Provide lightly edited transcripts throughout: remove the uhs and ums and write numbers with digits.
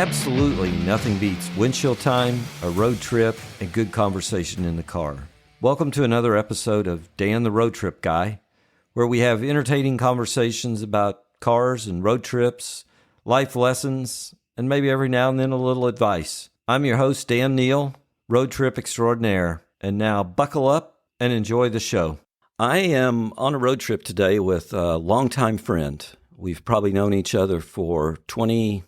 Absolutely nothing beats windshield time, a road trip, and good conversation in the car. Welcome to another episode of Dan the Road Trip Guy, where we have entertaining conversations about cars and road trips, life lessons, and maybe every now and then a little advice. I'm your host, Dan Neal, road trip extraordinaire, and now buckle up and enjoy the show. I am on a road trip today with a longtime friend. We've probably known each other for 20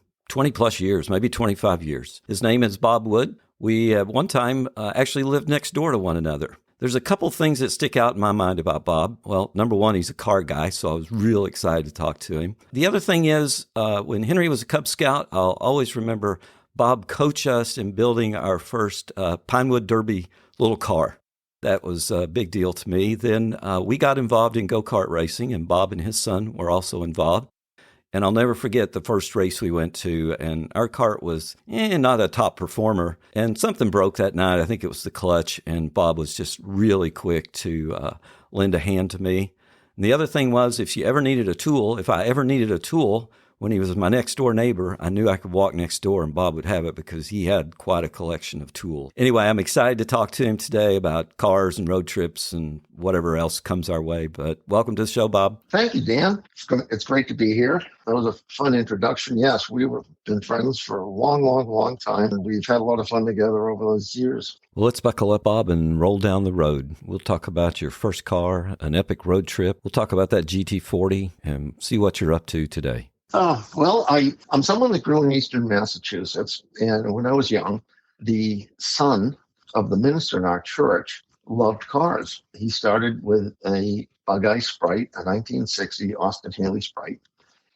plus years, maybe 25 years. His name is Bob Wood. We at one time actually lived next door to one another. There's a couple things that stick out in my mind about Bob. Well, number one, he's a car guy, so I was real excited to talk to him. The other thing is, when Henry was a Cub Scout, I'll always remember Bob coach us in building our first Pinewood Derby little car. That was a big deal to me. Then we got involved in go-kart racing, and Bob and his son were also involved. And I'll never forget the first race we went to, and our kart was not a top performer. And something broke that night. I think it was the clutch, and Bob was just really quick to lend a hand to me. And the other thing was, if I ever needed a tool, when he was my next door neighbor, I knew I could walk next door and Bob would have it because he had quite a collection of tools. Anyway, I'm excited to talk to him today about cars and road trips and whatever else comes our way. But welcome to the show, Bob. Thank you, Dan. It's great to be here. That was a fun introduction. Yes, we've been friends for a long time, and we've had a lot of fun together over those years. Well, let's buckle up, Bob, and roll down the road. We'll talk about your first car, an epic road trip. We'll talk about that GT40 and see what you're up to today. Well, I'm someone that grew in eastern Massachusetts, and when I was young, the son of the minister in our church loved cars. He started with a Bugeye Sprite, a 1960 Austin Haley Sprite.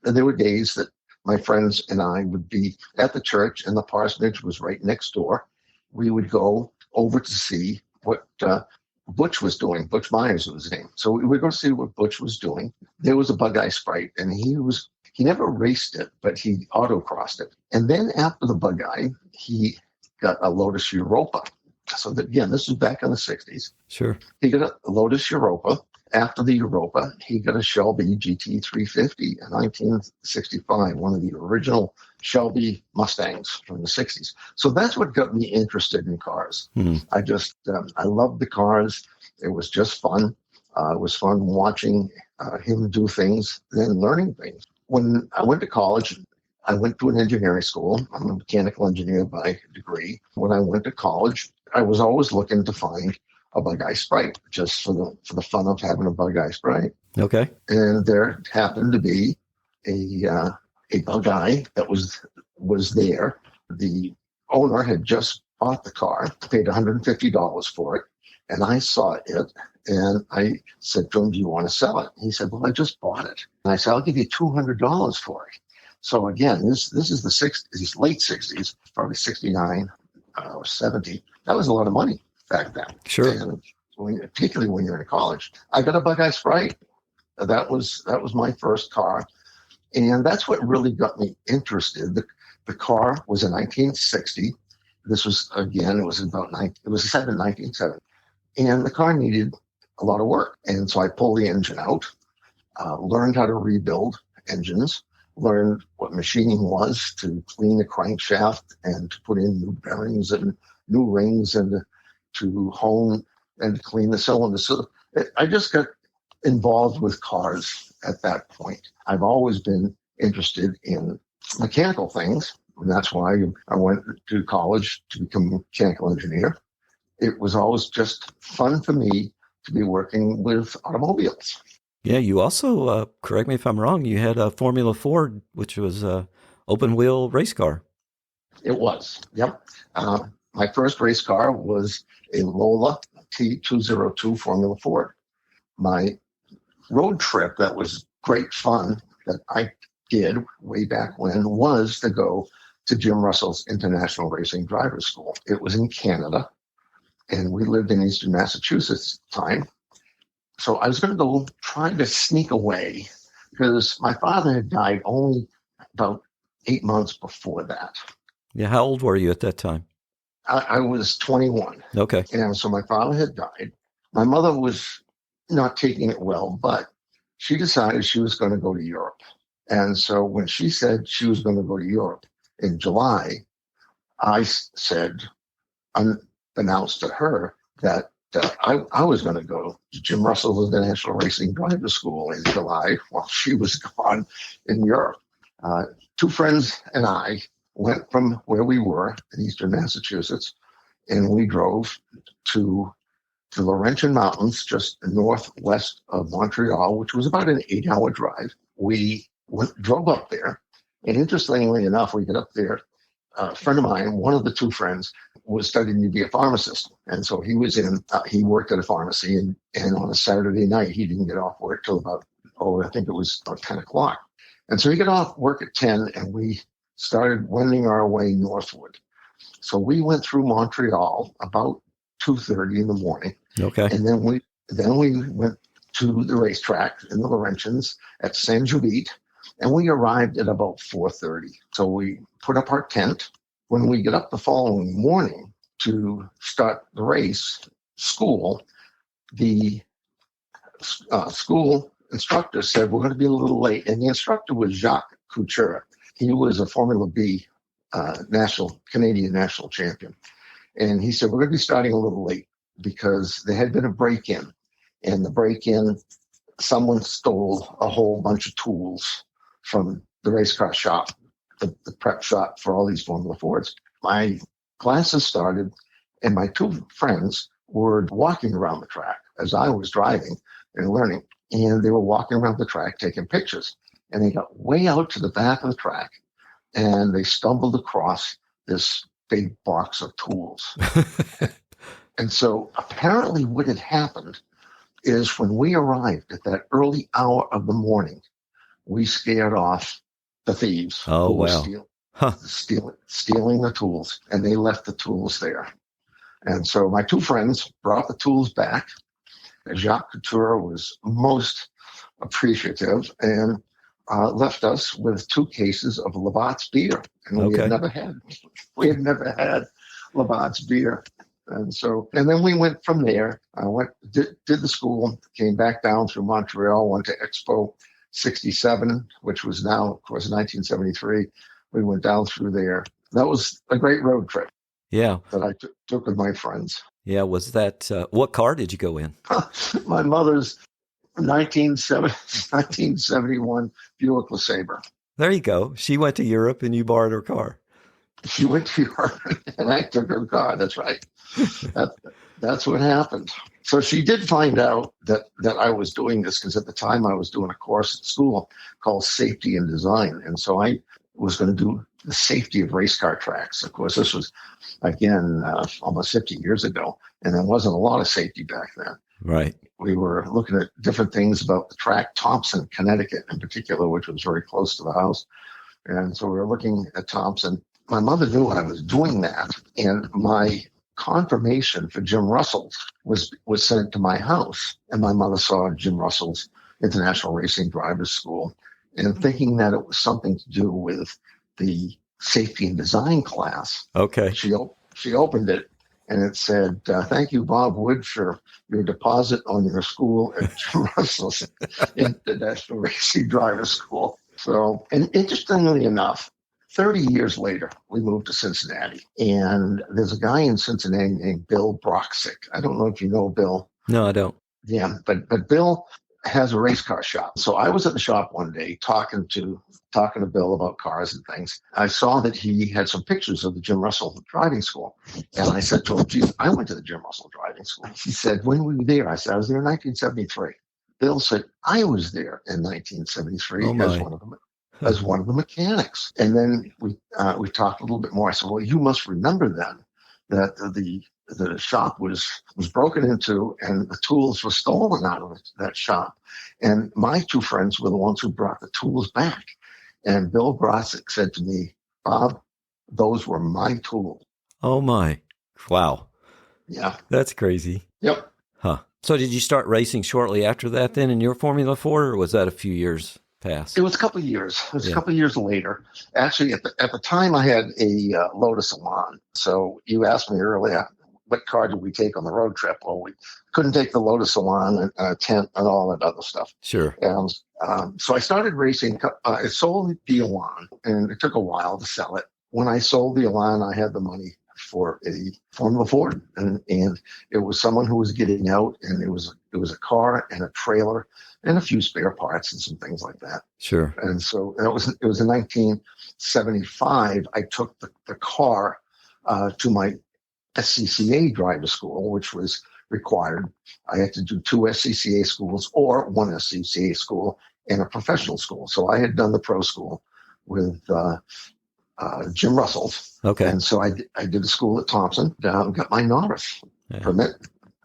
And there were days that my friends and I would be at the church, and the parsonage was right next door. We would go over to see what Butch was doing. Butch Myers was his name. So we would go see what Butch was doing. There was a Bugeye Sprite, and he never raced it, but he autocrossed it. And then after the Bugeye, he got a Lotus Europa. So that, again, this was back in the 60s. Sure. He got a Lotus Europa. After the Europa, he got a Shelby GT40 in 1965, one of the original Shelby Mustangs from the 60s. So that's what got me interested in cars. I loved the cars. It was just fun. It was fun watching him do things, then learning things. When I went to college, I went to an engineering school. I'm a mechanical engineer by degree. When I went to college, I was always looking to find a Bugeye Sprite, just for the fun of having a Bugeye Sprite. Okay. And there happened to be a Bugeye that was there. The owner had just bought the car, paid $150 for it, and I saw it. And I said to him, "Do you want to sell it?" He said, "Well, I just bought it." And I said, "I'll give you $200 for it." So again, this is the late 60s, probably 69 or 70. That was a lot of money back then. Sure. And particularly when you're in college. I got a Bugeye Sprite. That was my first car. And that's what really got me interested. The car was a 1960. This was, again, it was set in 1970. And the car needed a lot of work. And so I pulled the engine out, learned how to rebuild engines, learned what machining was to clean the crankshaft and to put in new bearings and new rings and to hone and to clean the cylinders. So I just got involved with cars at that point. I've always been interested in mechanical things, and that's why I went to college to become a mechanical engineer. It was always just fun for me to be working with automobiles. Yeah, you also, correct me if I'm wrong, you had a Formula Ford, which was a open-wheel race car. It was, yep. My first race car was a Lola T202 Formula Ford. My road trip that was great fun that I did way back when was to go to Jim Russell's International Racing Drivers School. It was in Canada, and we lived in eastern Massachusetts at the time. So I was going to go try to sneak away because my father had died only about 8 months before that. Yeah, how old were you at that time? I was 21. Okay. And so my father had died. My mother was not taking it well, but she decided she was going to go to Europe. And so when she said she was going to go to Europe, in July, I said, unbeknownst to her, that I was going to go to Jim Russell's International Racing Driver School in July while she was gone in Europe. Two friends and I went from where we were in eastern Massachusetts, and we drove to the Laurentian Mountains, just northwest of Montreal, which was about an 8-hour drive. We drove up there, and interestingly enough, we get up there. A friend of mine, one of the two friends, was studying to be a pharmacist. And so he worked at a pharmacy, and on a Saturday night, he didn't get off work till about, I think it was about 10 o'clock. And so he got off work at 10, and we started wending our way northward. So we went through Montreal about 2:30 in the morning. Okay. And then we went to the racetrack in the Laurentians at Saint-Jovite, and we arrived at about 4:30. So we put up our tent. When we get up the following morning to start the race, the school instructor said, we're going to be a little late. And the instructor was Jacques Couture. He was a Formula B Canadian national champion. And he said, we're going to be starting a little late because there had been a break-in. And the break-in, someone stole a whole bunch of tools from the race car shop, the prep shop for all these Formula Fords. My classes started, and my two friends were walking around the track as I was driving and learning. And they were walking around the track taking pictures. And they got way out to the back of the track, and they stumbled across this big box of tools. And so apparently what had happened is when we arrived at that early hour of the morning, we scared off the thieves who were stealing the tools, and they left the tools there. And so my two friends brought the tools back. Jacques Couture was most appreciative and left us with 2 cases of Labatt's beer. And we had never had Labatt's beer. And then we went from there. I did the school, came back down through Montreal, went to Expo 67, which was now, of course, 1973. We went down through there. That was a great road trip. Yeah. That I took with my friends. Yeah. Was that, what car did you go in? My mother's 1971 Buick LeSabre. There you go. She went to Europe and you borrowed her car. She went to Europe and I took her car. That's right. That's what happened. So she did find out that I was doing this because at the time I was doing a course at school called Safety and Design. And so I was going to do the safety of race car tracks. Of course, this was, again, almost 50 years ago, and there wasn't a lot of safety back then. Right. We were looking at different things about the track, Thompson, Connecticut in particular, which was very close to the house. And so we were looking at Thompson. My mother knew I was doing that, and my confirmation for Jim Russell's was sent to my house. And my mother saw Jim Russell's International Racing Drivers School, and thinking that it was something to do with the safety and design class. Okay. She opened it, and it said, thank you, Bob Wood, for your deposit on your school at Jim Russell's International Racing Drivers School. So, and interestingly enough, 30 years later, we moved to Cincinnati, and there's a guy in Cincinnati named Bill Broxick. I don't know if you know Bill. No, I don't. Yeah, but Bill has a race car shop. So I was at the shop one day talking to Bill about cars and things. I saw that he had some pictures of the Jim Russell driving school. And I said to him, geez, I went to the Jim Russell driving school. He said, when were you there? I said, I was there in 1973. Bill said, I was there in 1973 as one of the mechanics. And then we talked a little bit more. I said, well, you must remember then that the shop was broken into and the tools were stolen out of that shop. And my two friends were the ones who brought the tools back. And Bill Brossick said to me, Bob, those were my tools. Oh, my. Wow. Yeah. That's crazy. Yep. Huh. So did you start racing shortly after that then in your Formula 4, or was that a few years past? It was a couple of years. It was a couple of years later. Actually, at the time, I had a Lotus Elan. So you asked me earlier, what car did we take on the road trip? Well, we couldn't take the Lotus Elan and a tent and all that other stuff. Sure. And so I started racing. I sold the Elan, and it took a while to sell it. when I sold the Elan, I had the money for a Formula Ford, and it was someone who was getting out, and it was a car and a trailer and a few spare parts and some things like that. Sure. And so it was in 1975. I took the car to my SCCA driver school, which was required. I had to do 2 SCCA schools or 1 SCCA school and a professional school. So I had done the pro school with Jim Russell's. Okay. And so I did the school at Thompson, got my novice permit,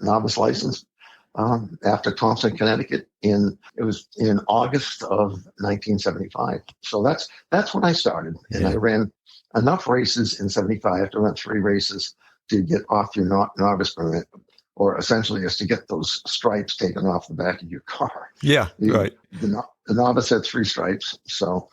novice license after Thompson, Connecticut. It was in August of 1975. So that's when I started. And I ran enough races in 75 to run 3 races to get off your novice permit, or essentially just to get those stripes taken off the back of your car. Yeah, right. The novice had 3 stripes. So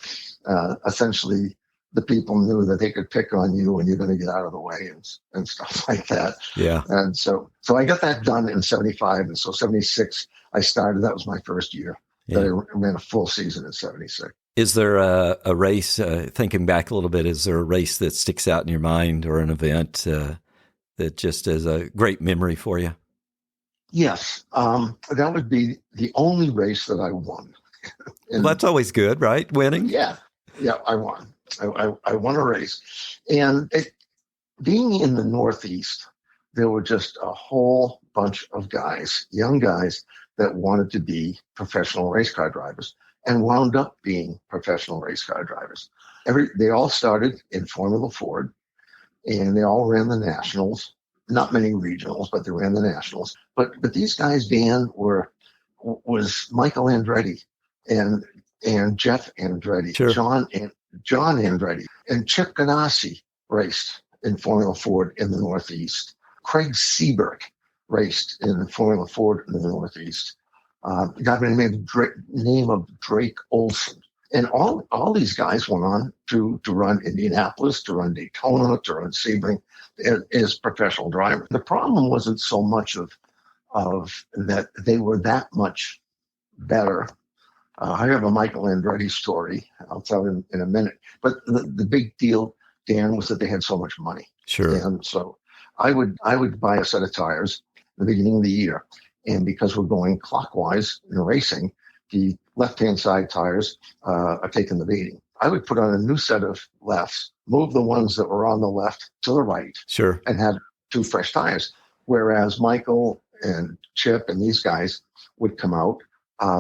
essentially the people knew that they could pick on you and you're going to get out of the way and stuff like that. Yeah. And so I got that done in 75. And so 76, I started. That was my first year. That I ran a full season in 76. Is there a race, thinking back a little bit, is there a race that sticks out in your mind or an event that just is a great memory for you? Yes. That would be the only race that I won. Well, that's always good, right? Winning? Yeah, I won. I won a race. And being in the Northeast, there were just a whole bunch of guys, young guys, that wanted to be professional race car drivers and wound up being professional race car drivers. They all started in Formula Ford, and they all ran the nationals. Not many regionals, but they ran the nationals. But these guys, Dan, was Michael Andretti and Jeff Andretti, sure. John Andretti, and Chip Ganassi raced in Formula Ford in the Northeast. Craig Seberg raced in Formula Ford in the Northeast. A guy by the name of Drake Olson. And all these guys went on to run Indianapolis, to run Daytona, to run Sebring as professional drivers. The problem wasn't so much of that they were that much better. I have a Michael Andretti story. I'll tell you in a minute. But the big deal, Dan, was that they had so much money. Sure. And so I would buy a set of tires at the beginning of the year. And because we're going clockwise in racing, the left-hand side tires are taking the beating. I would put on a new set of lefts, move the ones that were on the left to the right, sure, and have 2 fresh tires. Whereas Michael and Chip and these guys would come out,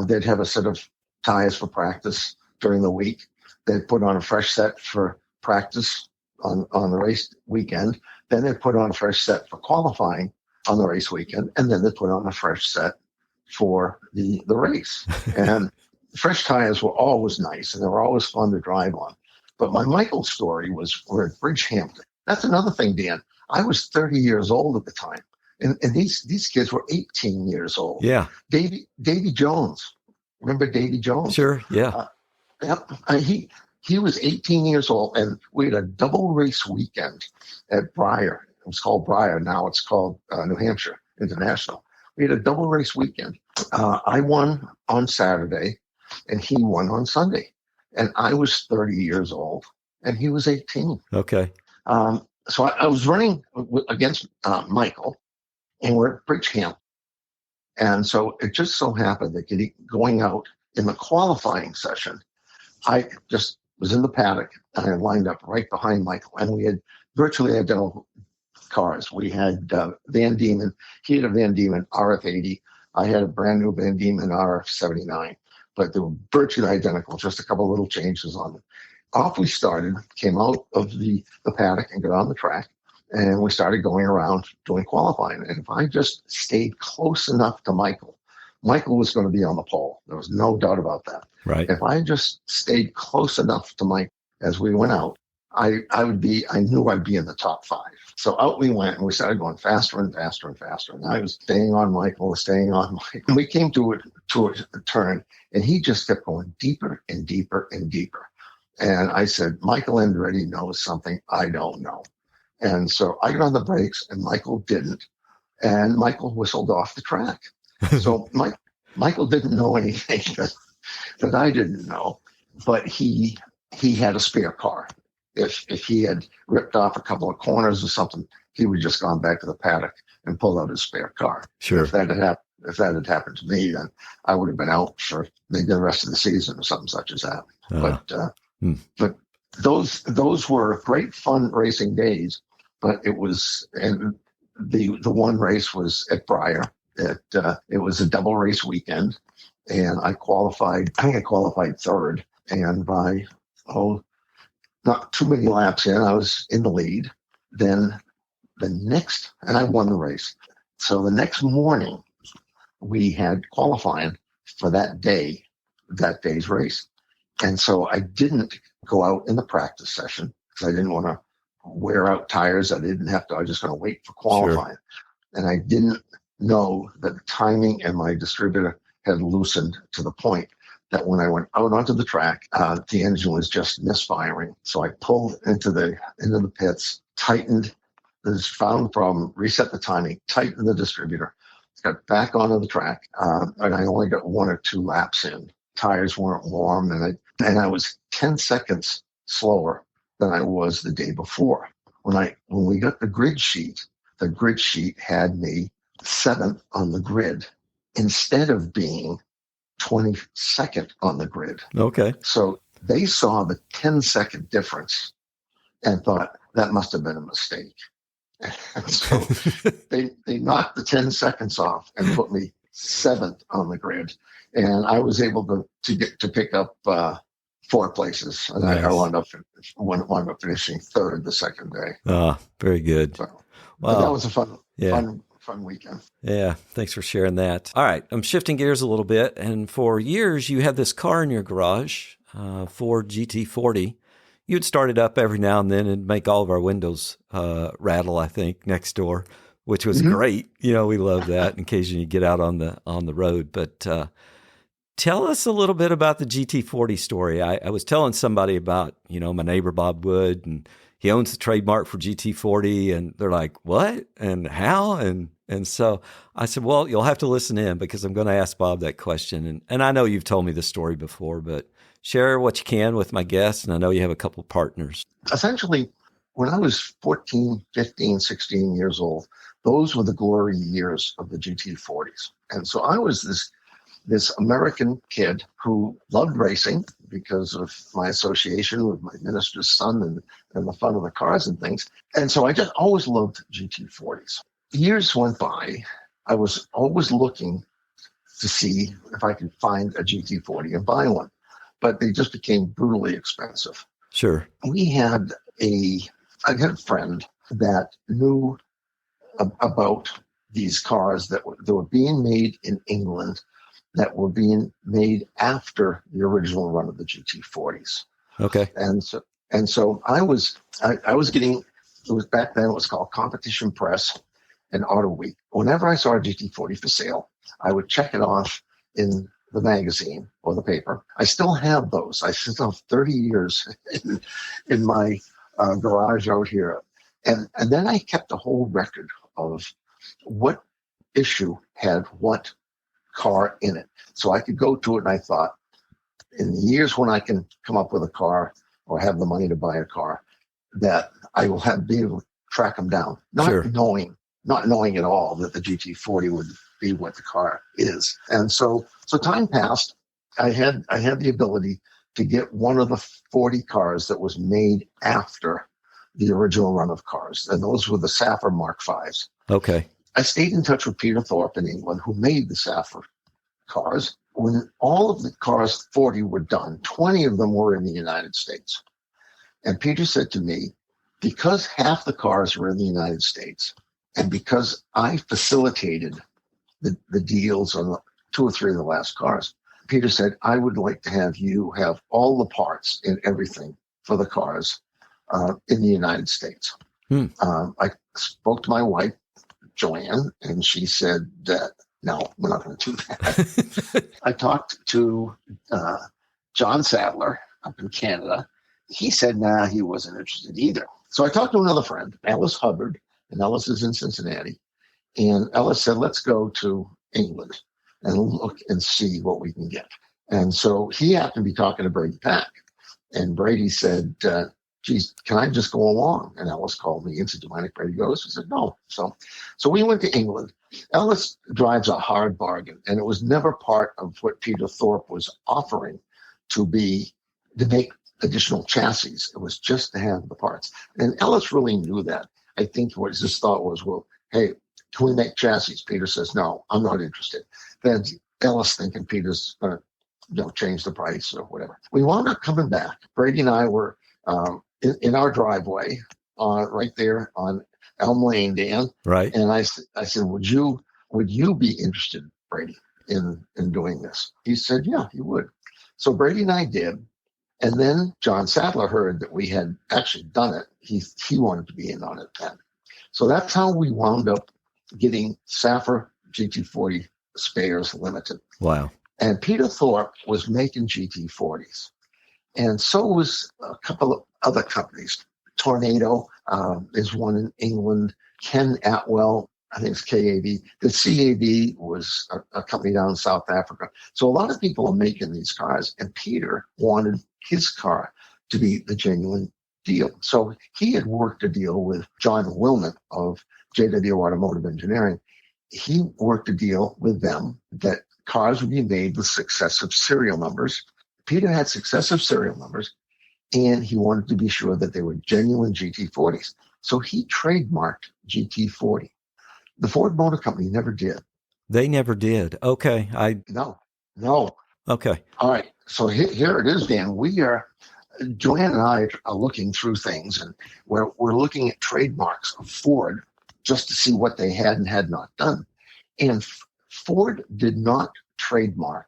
they'd have a set of tires for practice during the week. They'd put on a fresh set for practice on the race weekend. Then they'd put on a fresh set for qualifying on the race weekend, and then they put on a fresh set for the race. And fresh tires were always nice, and they were always fun to drive on. But my Michael story was we're at Bridgehampton. That's another thing, Dan. I was 30 years old at the time, and these kids were 18 years old. Yeah. Davy Jones. Remember Davy Jones? Sure, yeah. Yep. He was 18 years old, and we had a double race weekend at Briar. It was called Briar. Now it's called New Hampshire International. We had a double race weekend. I won on Saturday, and he won on Sunday. And I was 30 years old, and he was 18. Okay. So I was running against Michael, and we're at Bridgehampton. And so it just so happened that going out in the qualifying session, I just was in the paddock, and I lined up right behind Michael. And we had virtually identical cars. We had Van Diemen. He had a Van Diemen RF80. I had a brand new Van Diemen RF79. But they were virtually identical, just a couple of little changes on them. Off we started, came out of the paddock and got on the track. And we started going around doing qualifying. And if I just stayed close enough to Michael was going to be on the pole. There was no doubt about that. Right. If I just stayed close enough to Michael as we went out, I knew I'd be in the top 5. So out we went, and we started going faster and faster and faster. And I was staying on Michael. And we came to a turn, and he just kept going deeper and deeper and deeper. And I said, Michael Andretti knows something I don't know. And so I got on the brakes, and Michael didn't. And Michael whistled off the track. So Michael didn't know anything that I didn't know, but he had a spare car. If he had ripped off a couple of corners or something, he would just gone back to the paddock and pulled out his spare car. Sure. If that had happened to me, then I would have been out for maybe the rest of the season or something such as that. But those were great fun racing days. But it was, and the one race was at Breyer. It was a double race weekend, and I think I qualified third. And by not too many laps in, I was in the lead. Then and I won the race. So the next morning, we had qualifying for that day's race. And so I didn't go out in the practice session because I didn't want to wear out tires. I didn't have to. I was just going to wait for qualifying. Sure. And I didn't know that the timing and my distributor had loosened to the point that when I went out onto the track, the engine was just misfiring. So I pulled into the pits, tightened, found the problem, reset the timing, tightened the distributor, got back onto the track, and I only got 1 or 2 laps in. Tires weren't warm, and I was 10 seconds slower than I was the day before. When we got the grid sheet had me 7th on the grid instead of being 22nd on the grid. Okay. So they saw the 10-second difference and thought that must have been a mistake. And so they knocked the 10 seconds off and put me 7th on the grid. And I was able to pick up 4 places. And nice. I wound up finishing 3rd the second day. Very good. So, wow. That was a fun weekend. Yeah, thanks for sharing that. All right, I'm shifting gears a little bit. And for years, you had this car in your garage, Ford GT40. You'd start it up every now and then and make all of our windows rattle, I think, next door, which was great. You know, we love that in case you get out on the road. But tell us a little bit about the GT40 story. I was telling somebody about, my neighbor Bob Wood, and he owns the trademark for GT40, and they're like, what and how? And so I said, well, you'll have to listen in because I'm going to ask Bob that question. And I know you've told me the story before, but share what you can with my guests. And I know you have a couple partners. Essentially, when I was 14, 15, 16 years old, those were the glory years of the GT40s. And so I was this American kid who loved racing because of my association with my minister's son and the fun of the cars and things. And so I just always loved GT40s. Years went by. I was always looking to see if I could find a GT40 and buy one, but they just became brutally expensive. Sure. I had a friend that knew about these cars that were being made in England, that were being made after the original run of the GT40s. Okay. And so I was getting, it was back then, it was called Competition Press and Auto Week. Whenever I saw a GT40 for sale, I would check it off in the magazine or the paper. I still have those. I still have 30 years in my garage out here. And then I kept a whole record of what issue had what car in it. So I could go to it, and I thought, in the years when I can come up with a car or have the money to buy a car, that I will be able to track them down, not knowing at all that the GT40 would be what the car is. And so time passed. I had the ability to get one of the 40 cars that was made after the original run of cars, and those were the Saffer Mark Vs. Okay. I stayed in touch with Peter Thorpe in England, who made the Saffer cars. When all of the cars 40 were done, 20 of them were in the United States. And Peter said to me, because half the cars were in the United States, and because I facilitated the deals on 2 or 3 of the last cars, Peter said, I would like to have you have all the parts and everything for the cars in the United States. I spoke to my wife, Joanne, and she said that, no, we're not going to do that. I talked to John Sadler up in Canada. He said, nah, he wasn't interested either. So I talked to another friend, Ellis Hubbard, and Ellis is in Cincinnati. And Ellis said, let's go to England and look and see what we can get. And so he happened to be talking to Brady Pack. And Brady said, geez, can I just go along? And Ellis called me and said, do you mind if Brady goes? I said, no. So we went to England. Ellis drives a hard bargain, and it was never part of what Peter Thorpe was offering to make additional chassis. It was just to have the parts. And Ellis really knew that. I think what his thought was, well, hey, can we make chassis? Peter says, no, I'm not interested. Then Ellis thinking Peter's going to change the price or whatever. We wound up coming back. Brady and I were in our driveway right there on Elm Lane, Dan. Right. And I said, would you be interested, Brady, in doing this? He said, yeah, he would. So Brady and I did. And then John Sadler heard that we had actually done it. He wanted to be in on it then. So that's how we wound up getting Safra GT40 spares limited. Wow. And Peter Thorpe was making GT40s. And so was a couple of other companies. Tornado is one in England. Ken Atwell, I think it's KAB. The CAB was a company down in South Africa. So a lot of people are making these cars, and Peter wanted his car to be the genuine deal. So he had worked a deal with John Wilmot of JW Automotive Engineering. He worked a deal with them that cars would be made with successive serial numbers. Peter had successive serial numbers, and he wanted to be sure that they were genuine GT40s. So he trademarked GT40. The Ford Motor Company never did. They never did. Okay. No. Okay. All right. So here it is, Dan. Joanne and I are looking through things, and we're looking at trademarks of Ford just to see what they had and had not done. And Ford did not trademark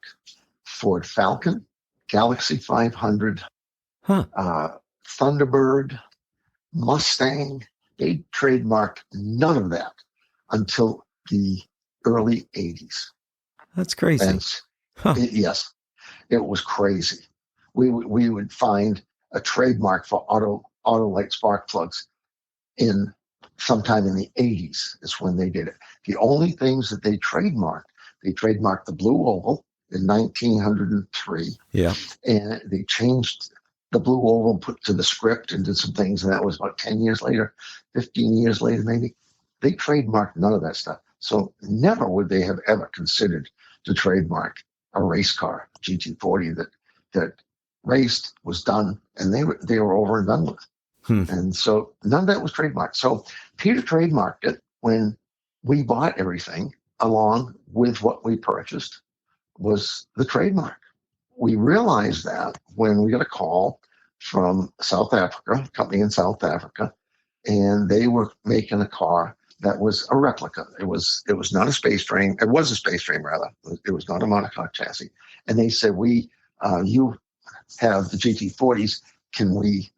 Ford Falcon, Galaxy 500, Thunderbird, Mustang. They trademarked none of that until the early 80s. That's crazy. And yes, it was crazy. We would find a trademark for auto light spark plugs sometime in the 80s is when they did it. The only things that they trademarked the blue oval in 1903. Yeah. And they changed the blue oval, put to the script and did some things. And that was about 10 years later, 15 years later, maybe. They trademarked none of that stuff. So never would they have ever considered to trademark a race car, GT40, that raced, was done, and they were over and done with. And so none of that was trademarked. So Peter trademarked it when we bought everything, along with what we purchased was the trademark. We realized that when we got a call from South Africa, a company in South Africa, and they were making a car that was a replica. It was not a space frame. It was a space frame, rather. It was not a monocoque chassis. And they said, you have the GT40s. Can we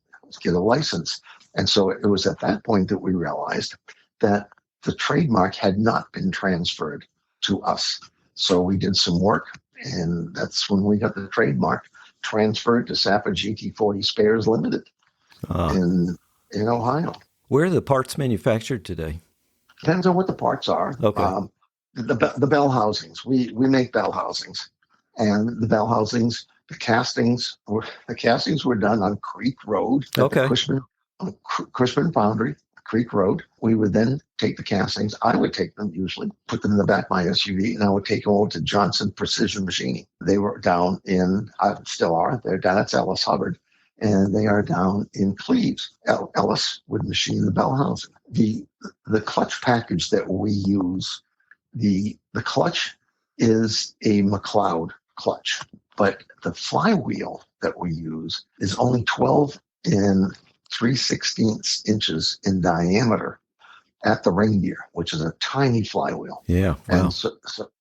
get a license? And so it was at that point that we realized that the trademark had not been transferred to us. So we did some work, and that's when we got the trademark transferred to Safra GT40 Spares Limited in Ohio. Where are the parts manufactured today? Depends on what the parts are. Okay. The bell housings. We make bell housings, and the bell housings, the castings were done on Creek Road. Okay. Cushman Foundry, Creek Road. We would then take the castings. I would take them usually, put them in the back of my SUV, and I would take them over to Johnson Precision Machining. They were down still are. They're down at Ellis Hubbard, and they are down in Cleves. Ellis would machine the bell housing. The clutch package that we use, the clutch is a McLeod clutch, but the flywheel that we use is only 12 and 3/16 inches in diameter at the ring gear, which is a tiny flywheel. Yeah. Wow. And so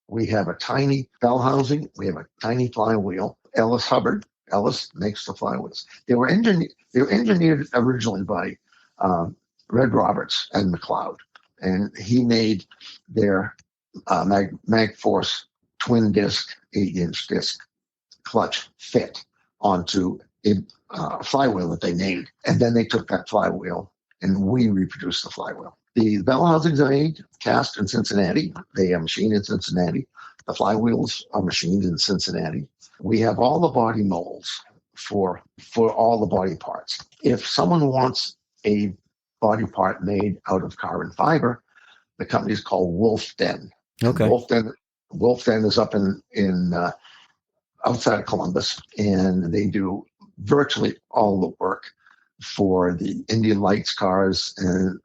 we have a tiny bell housing. We have a tiny flywheel. Ellis makes the flywheels. They were engineered originally by Red Roberts and McLeod, and he made their MagForce twin disc 8-inch disc clutch fit onto a flywheel that they made, and then they took that flywheel and we reproduced the flywheel. The bell housings are made, cast in Cincinnati. They are machined in Cincinnati. The flywheels are machined in Cincinnati. We have all the body molds for all the body parts. If someone wants a body part made out of carbon fiber, the company is called Wolf Den. Okay. Wolf Den is up in outside of Columbus, and they do virtually all the work for the Indian Lights cars and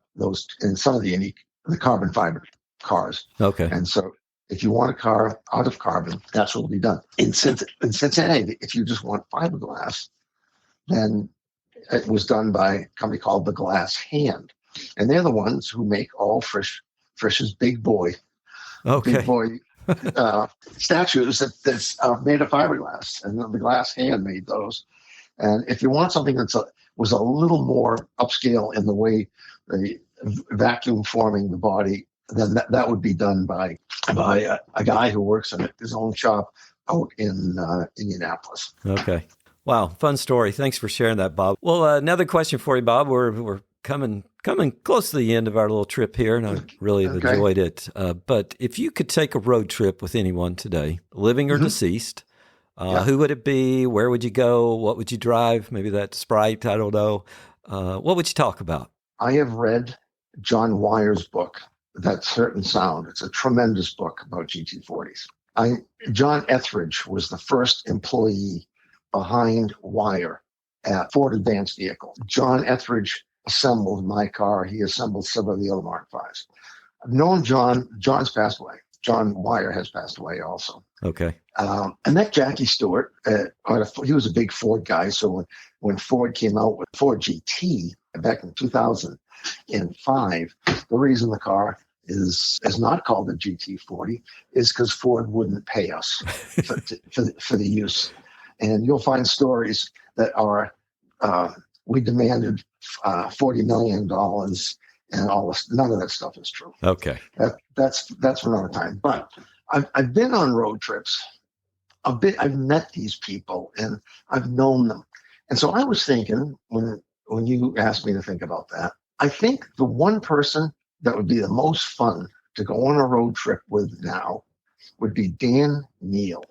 some of the carbon fiber cars. Okay. And so if you want a car out of carbon, that's what will be done. In Cincinnati, if you just want fiberglass, then it was done by a company called The Glass Hand. And they're the ones who make all Frisch's Big Boy statues that's made of fiberglass. And the Glass Hand made those. And if you want something was a little more upscale in the way the vacuum forming the body, then that would be done by a guy who works in his own shop out in Indianapolis. Okay. Wow. Fun story. Thanks for sharing that, Bob. Well, another question for you, Bob. We're coming close to the end of our little trip here, and I really have enjoyed it. But if you could take a road trip with anyone today, living or deceased, who would it be? Where would you go? What would you drive? Maybe that Sprite, I don't know. What would you talk about? I have read John Wyer's book, That Certain Sound. It's a tremendous book about GT40s. John Etheridge was the first employee behind Wyer at Ford Advanced Vehicle. John Etheridge assembled my car. He assembled several of the other Mark V's. I've known John. John's passed away. John Wyer has passed away also. Okay. I met Jackie Stewart. He was a big Ford guy. So when Ford came out with Ford GT back in 2005, the reason the car is not called the GT40 is because Ford wouldn't pay us for the use. And you'll find stories that are, we demanded $40 million and all this. None of that stuff is true. Okay. That's for another time. But I've been on road trips. I've met these people and I've known them. And so I was thinking when you asked me to think about that, I think the one person that would be the most fun to go on a road trip with now would be Dan Neal.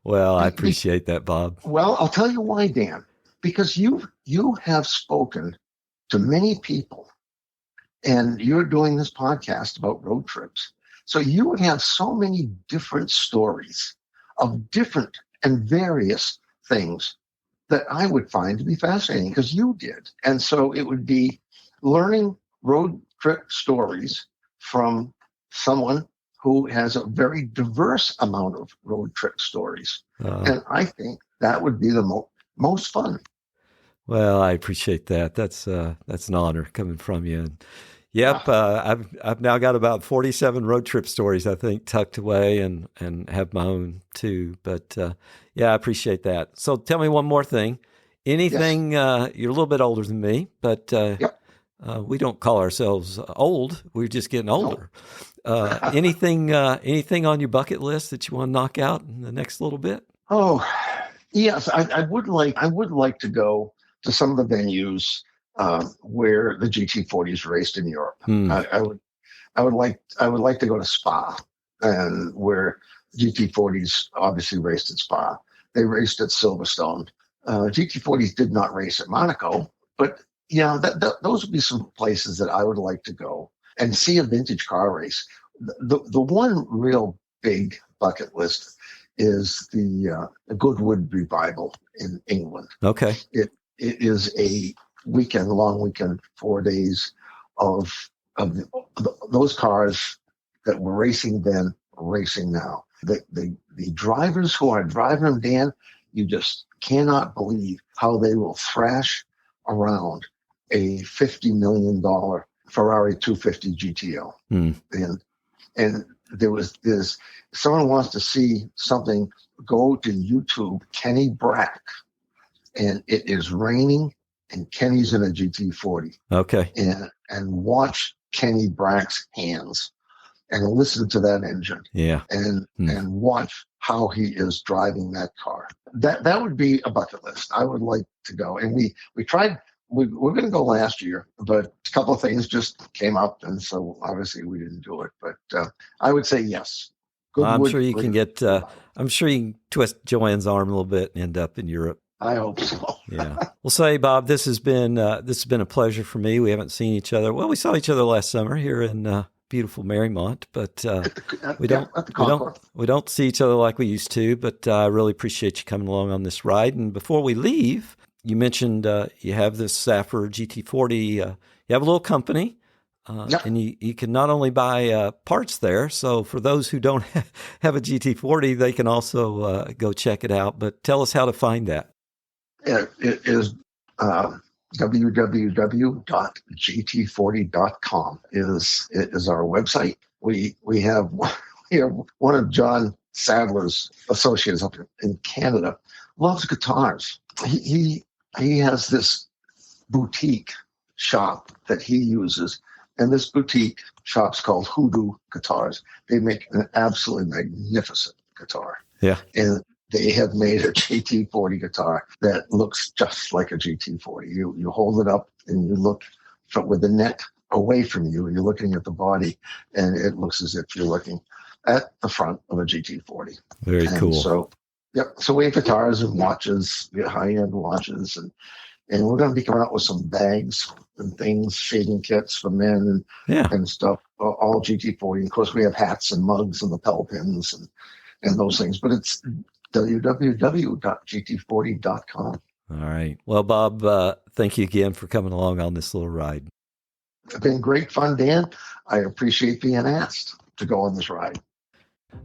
Well, I appreciate that, Bob. Well, I'll tell you why, Dan. Because you have spoken to many people, and you're doing this podcast about road trips. So you would have so many different stories of different and various things that I would find to be fascinating because you did. And so it would be learning road trip stories from someone who has a very diverse amount of road trip stories. And I think that would be the most fun. Well, I appreciate that. That's an honor coming from you. And yep, I've now got about 47 road trip stories, I think, tucked away and have my own too. But yeah, I appreciate that. So tell me one more thing. Anything, you're a little bit older than me, but we don't call ourselves old. We're just getting older. Anything on your bucket list that you want to knock out in the next little bit? Oh, yes. I would like to go to some of the venues where the GT40s raced in Europe. I would like to go to Spa, and where GT40s obviously raced at Spa. They raced at Silverstone. GT40s did not race at Monaco, but yeah, those would be some places that I would like to go and see a vintage car race. The one real big bucket list is the Goodwood Revival in England. Okay. It is a long weekend, 4 days of those cars that were racing then, racing now. The drivers who are driving them, Dan, you just cannot believe how they will thrash around a $50 million Ferrari 250 GTO. And there's someone wants to see something, go to YouTube, Kenny Brack, and it is raining and Kenny's in a GT40. Okay. And watch Kenny Brack's hands and listen to that engine. Yeah. And watch how he is driving that car. That would be a bucket list. I would like to go. And we tried. We were going to go last year, but a couple of things just came up, and so obviously we didn't do it. But I would say yes. I'm Goodwood. sure you can get. I'm sure you can twist Joanne's arm a little bit and end up in Europe. I hope so. Yeah. Well, say, Bob, this has been a pleasure for me. We haven't seen each other. Well, we saw each other last summer here in beautiful Marymount, but we don't see each other like we used to. But I really appreciate you coming along on this ride. And before we leave, you mentioned you have this Saffer GT40. You have a little company. And you can not only buy parts there, so for those who don't have a GT40, they can also go check it out. But tell us how to find that. It is www.gt40.com is our website. We have one of John Sadler's associates up in Canada loves guitars. He has this boutique shop that he uses. And this boutique shop's called Hoodoo Guitars. They make an absolutely magnificent guitar. Yeah. And they have made a GT40 guitar that looks just like a GT40. You hold it up and you look with the neck away from you, and you're looking at the body, and it looks as if you're looking at the front of a GT40. Very cool. So we have guitars and watches, high-end watches, and we're going to be coming out with some bags and things, shading kits for men and stuff, all GT40. Of course, we have hats and mugs and lapel pins and those things, but it's www.gt40.com. All right. Well, Bob, thank you again for coming along on this little ride. It's been great fun, Dan. I appreciate being asked to go on this ride.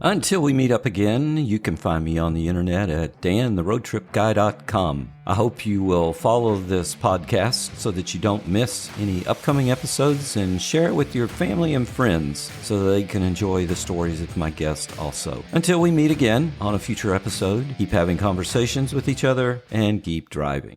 Until we meet up again, you can find me on the internet at dantheroadtripguy.com. I hope you will follow this podcast so that you don't miss any upcoming episodes, and share it with your family and friends so that they can enjoy the stories of my guests also. Until we meet again on a future episode, keep having conversations with each other and keep driving.